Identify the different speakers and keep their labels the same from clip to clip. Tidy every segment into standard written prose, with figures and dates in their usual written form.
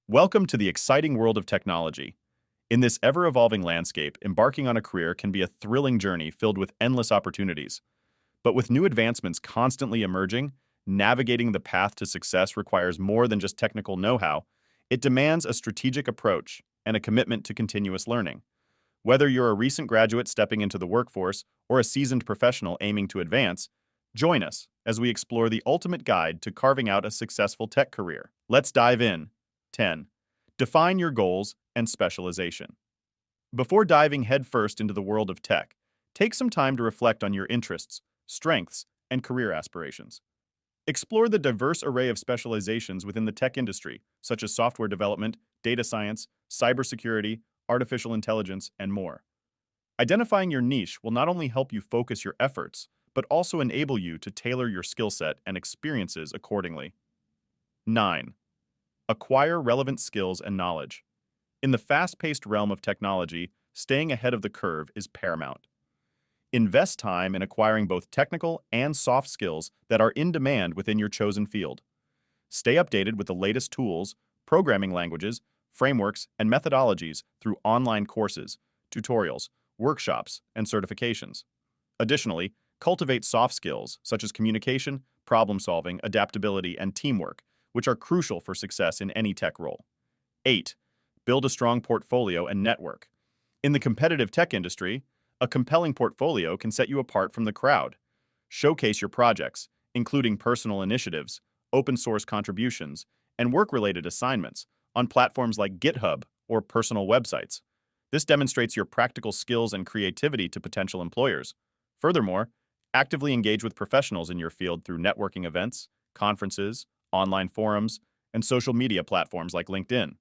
Speaker 1: Welcome to the exciting world of technology. In this ever-evolving landscape, embarking on a career can be a thrilling journey filled with endless opportunities. But with new advancements constantly emerging, navigating the path to success requires more than just technical know-how. It demands a strategic approach and a commitment to continuous learning. Whether you're a recent graduate stepping into the workforce or a seasoned professional aiming to advance, join us as we explore the ultimate guide to carving out a successful tech career. Let's dive in. 10. Define your goals and specialization. Before diving headfirst into the world of tech, take some time to reflect on your interests, strengths, and career aspirations. Explore the diverse array of specializations within the tech industry, such as software development, data science, cybersecurity, artificial intelligence, and more. Identifying your niche will not only help you focus your efforts, but also enable you to tailor your skill set and experiences accordingly. 9. Acquire relevant skills and knowledge. In the fast-paced realm of technology, staying ahead of the curve is paramount. Invest time in acquiring both technical and soft skills that are in demand within your chosen field. Stay updated with the latest tools, programming languages, frameworks, and methodologies through online courses, tutorials, workshops, and certifications. Additionally, cultivate soft skills such as communication, problem-solving, adaptability, and teamwork, which are crucial for success in any tech role. 8. Build a strong portfolio and network. In the competitive tech industry, a compelling portfolio can set you apart from the crowd. Showcase your projects, including personal initiatives, open-source contributions, and work-related assignments on platforms like GitHub or personal websites. This demonstrates your practical skills and creativity to potential employers. Furthermore, actively engage with professionals in your field through networking events, conferences, online forums, and social media platforms like LinkedIn.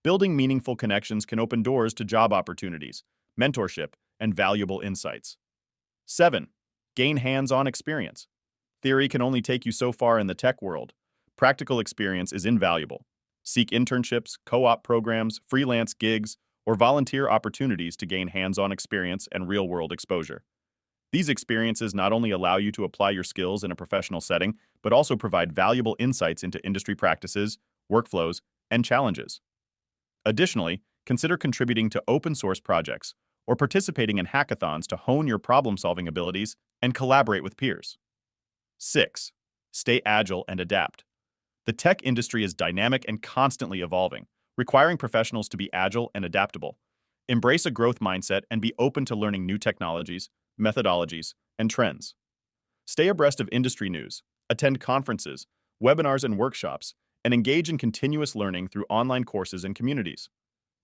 Speaker 1: Building meaningful connections can open doors to job opportunities, mentorship, and valuable insights. 7. Gain hands-on experience. Theory can only take you so far in the tech world. Practical experience is invaluable. Seek internships, co-op programs, freelance gigs, or volunteer opportunities to gain hands-on experience and real-world exposure. These experiences not only allow you to apply your skills in a professional setting, but also provide valuable insights into industry practices, workflows, and challenges. Additionally, consider contributing to open-source projects or participating in hackathons to hone your problem-solving abilities and collaborate with peers. 6. Stay agile and adapt. The tech industry is dynamic and constantly evolving, requiring professionals to be agile and adaptable. Embrace a growth mindset and be open to learning new technologies, methodologies, and trends. Stay abreast of industry news, attend conferences, webinars, and workshops, and engage in continuous learning through online courses and communities.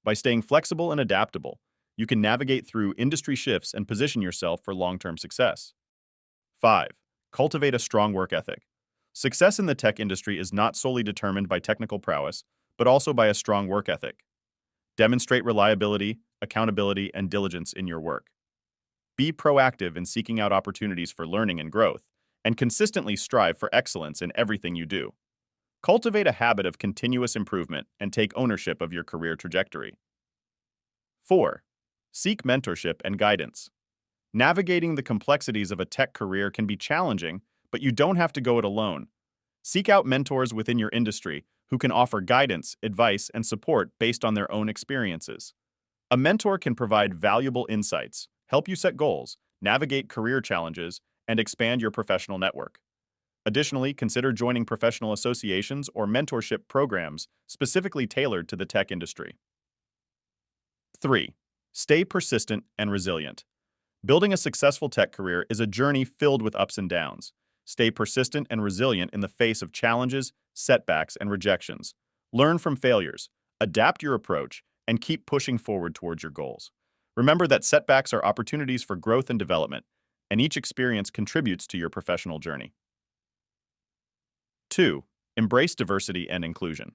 Speaker 1: By staying flexible and adaptable, you can navigate through industry shifts and position yourself for long-term success. 5. Cultivate a strong work ethic. Success in the tech industry is not solely determined by technical prowess, but also by a strong work ethic. Demonstrate reliability, accountability, and diligence in your work. Be proactive in seeking out opportunities for learning and growth, and consistently strive for excellence in everything you do. Cultivate a habit of continuous improvement and take ownership of your career trajectory. 4. Seek mentorship and guidance. Navigating the complexities of a tech career can be challenging, but you don't have to go it alone. Seek out mentors within your industry who can offer guidance, advice, and support based on their own experiences. A mentor can provide valuable insights, help you set goals, navigate career challenges, and expand your professional network. Additionally, consider joining professional associations or mentorship programs specifically tailored to the tech industry. 3. Stay persistent and resilient. Building a successful tech career is a journey filled with ups and downs. Stay persistent and resilient in the face of challenges, setbacks, and rejections. Learn from failures, adapt your approach, and keep pushing forward towards your goals. Remember that setbacks are opportunities for growth and development, and each experience contributes to your professional journey. 2. Embrace diversity and inclusion.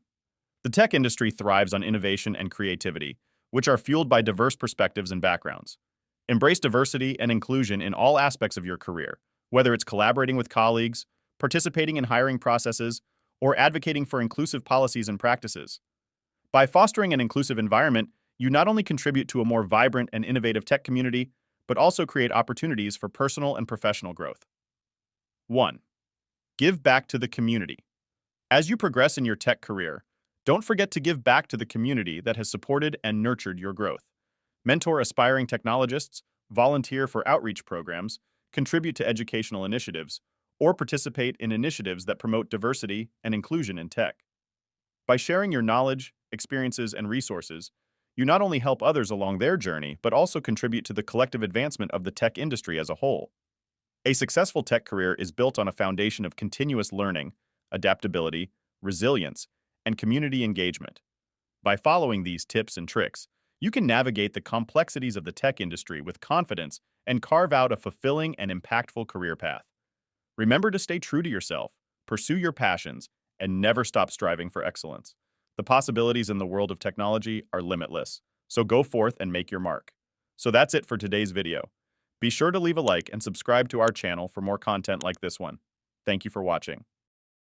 Speaker 1: The tech industry thrives on innovation and creativity, which are fueled by diverse perspectives and backgrounds. Embrace diversity and inclusion in all aspects of your career, whether it's collaborating with colleagues, participating in hiring processes, or advocating for inclusive policies and practices. By fostering an inclusive environment, you not only contribute to a more vibrant and innovative tech community, but also create opportunities for personal and professional growth. 1. Give back to the community. As you progress in your tech career, Don't forget to give back to the community that has supported and nurtured your growth. Mentor aspiring technologists, volunteer for outreach programs, contribute to educational initiatives, or participate in initiatives that promote diversity and inclusion in tech. By sharing your knowledge, experiences, and resources, you not only help others along their journey, but also contribute to the collective advancement of the tech industry as a whole. A successful tech career is built on a foundation of continuous learning, adaptability, resilience, and community engagement. By following these tips and tricks, you can navigate the complexities of the tech industry with confidence and carve out a fulfilling and impactful career path. Remember to stay true to yourself, pursue your passions, and never stop striving for excellence. The possibilities in the world of technology are limitless, so go forth and make your mark. So that's it for today's video. Be sure to leave a like and subscribe to our channel for more content like this one. Thank you for watching.